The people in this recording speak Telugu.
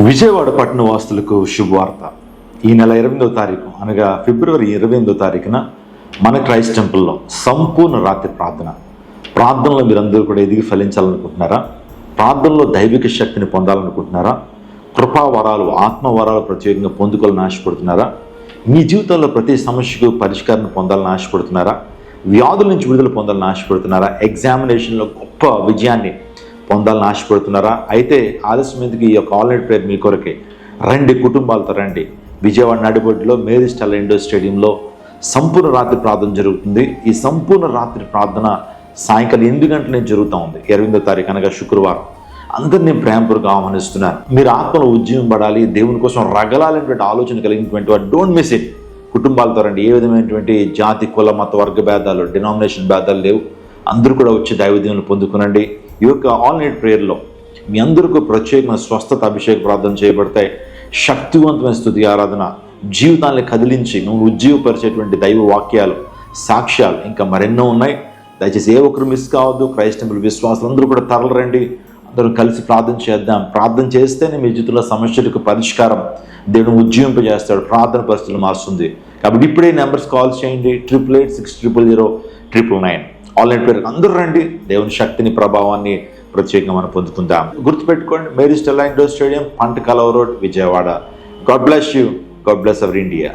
విజయవాడ పట్టణ వాసులకు శుభవార్త. ఈ నెల 28వ తారీఖు అనగా ఫిబ్రవరి 28వ తారీఖున మన క్రైస్ట్ టెంపుల్లో సంపూర్ణ రాత్రి ప్రార్థనలో మీరందరూ కూడా ఎదిగి ఫలించాలనుకుంటున్నారా? ప్రార్థనలో దైవిక శక్తిని పొందాలనుకుంటున్నారా? కృపావరాలు, ఆత్మవరాలు ప్రత్యేకంగా పొందుకోవాలని ఆశపడుతున్నారా? మీ జీవితంలో ప్రతి సమస్యకు పరిష్కారం పొందాలని ఆశపడుతున్నారా? వ్యాధుల నుంచి విడుదల పొందాలని ఆశపడుతున్నారా? ఎగ్జామినేషన్లో గొప్ప విజయాన్ని పొందాలని ఆశపడుతున్నారా? అయితే ఆలస్యం ఎందుకు? ఈ యొక్క ఆన్లైన్ ప్రేయర్ మీ కొరకే. రండి, కుటుంబాలతో రండి. విజయవాడ నడిబొడ్డులో మేరీ స్టెల్లా ఇండోర్ స్టేడియంలో సంపూర్ణ రాత్రి ప్రార్థన జరుగుతుంది. ఈ సంపూర్ణ రాత్రి ప్రార్థన సాయంకాలం 8 గంటల నుంచి జరుగుతూ ఉంది. 28వ తారీఖు అనగా శుక్రవారం. అందరినీ ప్రేమపూర్వకంగా ఆహ్వానిస్తున్నాను. మీరు ఆత్మలో ఉద్యమం పడాలి, దేవుని కోసం రగలాలనేటువంటి ఆలోచన కలిగినటువంటి వారు డోంట్ మిస్ ఇట్. కుటుంబాలతో రండి. ఏ విధమైనటువంటి జాతి, కుల, మత, వర్గ భేదాలు, డినామినేషన్ భేదాలు లేవు. అందరూ కూడా వచ్చి దైవదీవులను పొందుకునండి. ఈ యొక్క ఆన్లైన్ ప్రేయర్లో మీ అందరికీ ప్రత్యేకమైన స్వస్థత, అభిషేక ప్రార్థన చేయబడతాయి. శక్తివంతమైన స్తుతి ఆరాధన, జీవితాన్ని కదిలించి నువ్వు ఉజ్జీవపరిచేటువంటి దైవ వాక్యాలు, సాక్ష్యాలు ఇంకా మరెన్నో ఉన్నాయి. దయచేసి ఏ ఒక్కరు మిస్ కావద్దు. క్రైస్ట్ టెంపుల్ విశ్వాసులు అందరూ కూడా తరలిరండి. అందరూ కలిసి ప్రార్థన చేద్దాం. ప్రార్థన చేస్తేనే మీ జీవితంలో సమస్యలకు పరిష్కారం దేవుడు ఉజ్జీవింపజేస్తాడు. ప్రార్థన పరిస్థితులు మారుస్తుంది. కాబట్టి ఇప్పుడే నెంబర్స్ కాల్ చేయండి. 888-600-999. ఆన్లైన్ ప్రేయర్ అందరూ రండి. దేవుని శక్తిని, ప్రభావాన్ని ప్రత్యేకంగా మనం పొందుకుందాం. గుర్తుపెట్టుకోండి, Mary Stella indoor stadium, Pantakalava road, Vijayawada. God bless you. God bless our India.